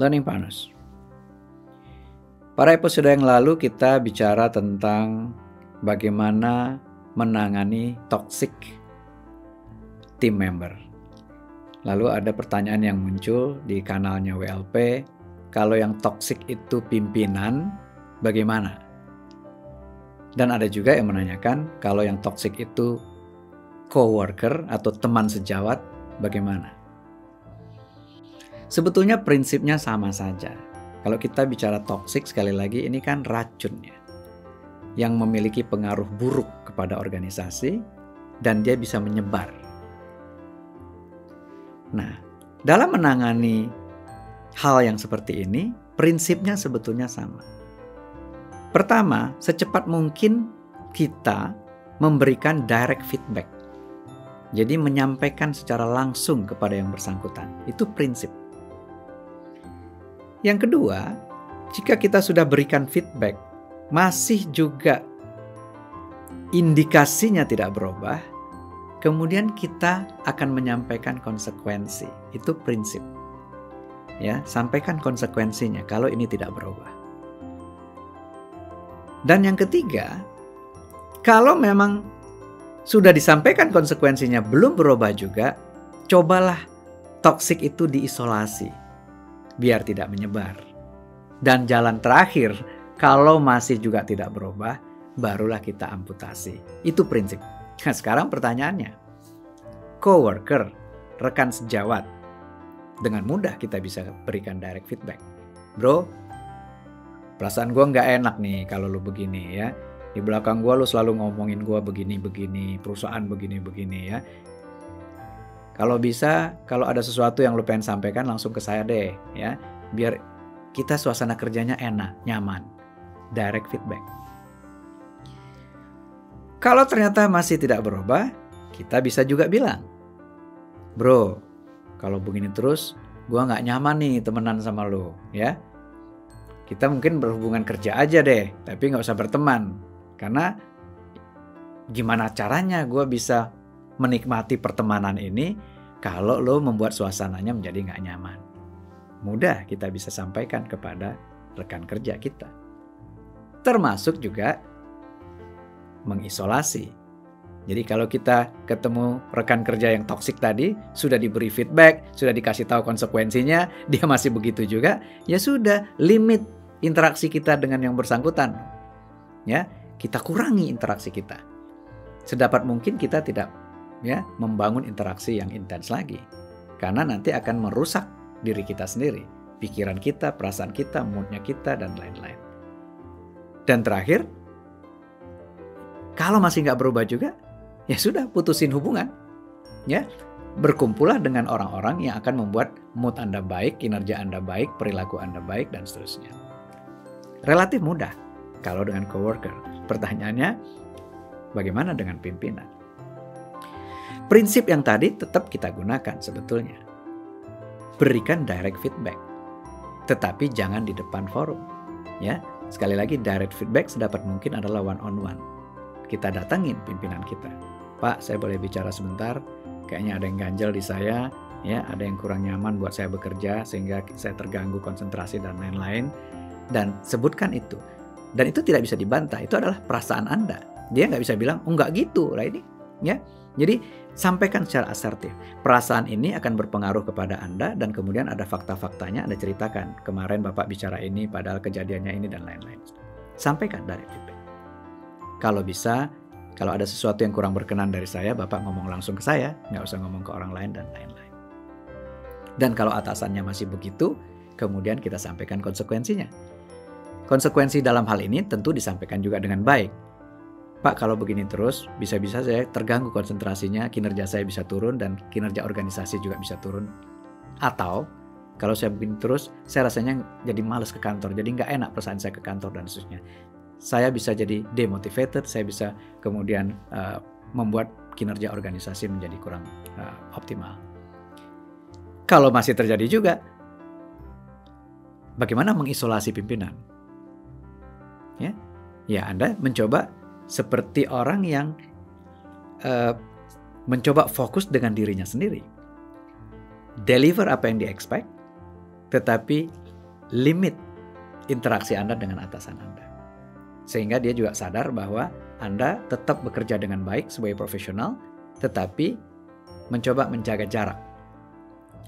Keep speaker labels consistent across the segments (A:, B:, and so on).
A: Learning Partners. Pada episode yang lalu kita bicara tentang bagaimana menangani toxic team member. Lalu ada pertanyaan yang muncul di kanalnya WLP, kalau yang toxic itu pimpinan, bagaimana? Dan ada juga yang menanyakan, kalau yang toxic itu coworker atau teman sejawat, bagaimana? Sebetulnya prinsipnya sama saja. Kalau kita bicara toksik, sekali lagi ini kan racunnya yang memiliki pengaruh buruk kepada organisasi dan dia bisa menyebar. Nah, dalam menangani hal yang seperti ini, prinsipnya sebetulnya sama. Pertama, secepat mungkin kita memberikan direct feedback. Jadi menyampaikan secara langsung kepada yang bersangkutan. Itu prinsip. Yang kedua, jika kita sudah berikan feedback, masih juga indikasinya tidak berubah, kemudian kita akan menyampaikan konsekuensi. Itu prinsip. Ya, sampaikan konsekuensinya kalau ini tidak berubah. Dan yang ketiga, kalau memang sudah disampaikan konsekuensinya belum berubah juga, cobalah toksik itu diisolasi. Biar tidak menyebar. Dan jalan terakhir, kalau masih juga tidak berubah, barulah kita amputasi. Itu prinsip. Nah, sekarang pertanyaannya, coworker, rekan sejawat, dengan mudah kita bisa berikan direct feedback. Bro, perasaan gue gak enak nih kalau lu begini ya. Di belakang gue lu selalu ngomongin gue begini-begini, perusahaan begini-begini ya. Kalau bisa, kalau ada sesuatu yang lu pengen sampaikan langsung ke saya deh ya. Biar kita suasana kerjanya enak, nyaman. Direct feedback. Kalau ternyata masih tidak berubah, kita bisa juga bilang, bro, kalau begini terus, gua gak nyaman nih temenan sama lu ya. Kita mungkin berhubungan kerja aja deh, tapi gak usah berteman. Karena gimana caranya gua bisa menikmati pertemanan ini kalau lo membuat suasananya menjadi gak nyaman. Mudah kita bisa sampaikan kepada rekan kerja kita. Termasuk juga mengisolasi. Jadi kalau kita ketemu rekan kerja yang toksik tadi, sudah diberi feedback, sudah dikasih tahu konsekuensinya, dia masih begitu juga, ya sudah, limit interaksi kita dengan yang bersangkutan. Ya, kita kurangi interaksi kita. Sedapat mungkin kita tidak membangun interaksi yang intens lagi. Karena nanti akan merusak diri kita sendiri. Pikiran kita, perasaan kita, moodnya kita, dan lain-lain. Dan terakhir, kalau masih nggak berubah juga, ya sudah, putusin hubungan. Ya, berkumpullah dengan orang-orang yang akan membuat mood Anda baik, kinerja Anda baik, perilaku Anda baik, dan seterusnya. Relatif mudah kalau dengan coworker. Pertanyaannya, bagaimana dengan pimpinan? Prinsip yang tadi tetap kita gunakan sebetulnya. Berikan direct feedback. Tetapi jangan di depan forum. Ya, sekali lagi direct feedback sedapat mungkin adalah one-on-one. Kita datangin pimpinan kita. Pak, saya boleh bicara sebentar? Kayaknya ada yang ganjel di saya, ya, ada yang kurang nyaman buat saya bekerja sehingga saya terganggu konsentrasi dan lain-lain. Dan sebutkan itu. Dan itu tidak bisa dibantah. Itu adalah perasaan Anda. Dia nggak bisa bilang, oh nggak gitu lah ini. Ya, jadi sampaikan secara asertif. Perasaan ini akan berpengaruh kepada Anda dan kemudian ada fakta-faktanya Anda ceritakan. Kemarin Bapak bicara ini padahal kejadiannya ini dan lain-lain. Sampaikan dari feedback. Kalau bisa, kalau ada sesuatu yang kurang berkenan dari saya, Bapak ngomong langsung ke saya, nggak usah ngomong ke orang lain dan lain-lain. Dan kalau atasannya masih begitu, kemudian kita sampaikan konsekuensinya. Konsekuensi dalam hal ini tentu disampaikan juga dengan baik. Pak, kalau begini terus, bisa-bisa saya terganggu konsentrasinya, kinerja saya bisa turun, dan kinerja organisasi juga bisa turun. Atau, kalau saya begini terus, saya rasanya jadi malas ke kantor, jadi nggak enak perasaan saya ke kantor, dan seterusnya. Saya bisa jadi demotivated, saya bisa kemudian membuat kinerja organisasi menjadi kurang optimal. Kalau masih terjadi juga, bagaimana mengisolasi pimpinan? Ya, Anda mencoba seperti orang yang mencoba fokus dengan dirinya sendiri. Deliver apa yang di-expect, tetapi limit interaksi Anda dengan atasan Anda. Sehingga dia juga sadar bahwa Anda tetap bekerja dengan baik sebagai profesional, tetapi mencoba menjaga jarak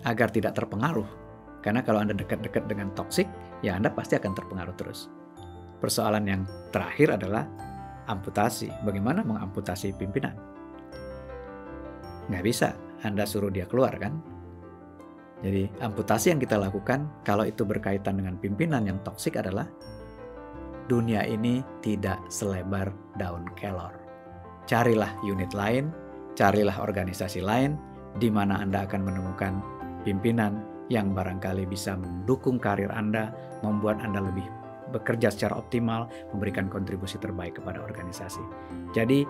A: agar tidak terpengaruh. Karena kalau Anda dekat-dekat dengan toksik, ya Anda pasti akan terpengaruh terus. Persoalan yang terakhir adalah amputasi. Bagaimana mengamputasi pimpinan? Nggak bisa Anda suruh dia keluar kan? Jadi amputasi yang kita lakukan kalau itu berkaitan dengan pimpinan yang toksik adalah dunia ini tidak selebar daun kelor. Carilah unit lain, carilah organisasi lain di mana Anda akan menemukan pimpinan yang barangkali bisa mendukung karir Anda, membuat Anda lebih bekerja secara optimal, memberikan kontribusi terbaik kepada organisasi. Jadi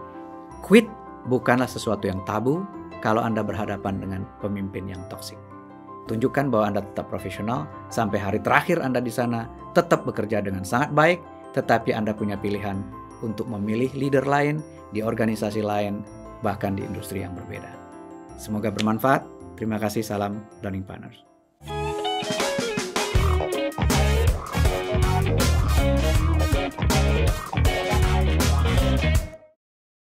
A: quit bukanlah sesuatu yang tabu kalau Anda berhadapan dengan pemimpin yang toksik. Tunjukkan bahwa Anda tetap profesional, sampai hari terakhir Anda di sana tetap bekerja dengan sangat baik, tetapi Anda punya pilihan untuk memilih leader lain, di organisasi lain, bahkan di industri yang berbeda. Semoga bermanfaat. Terima kasih, salam Learning Partners.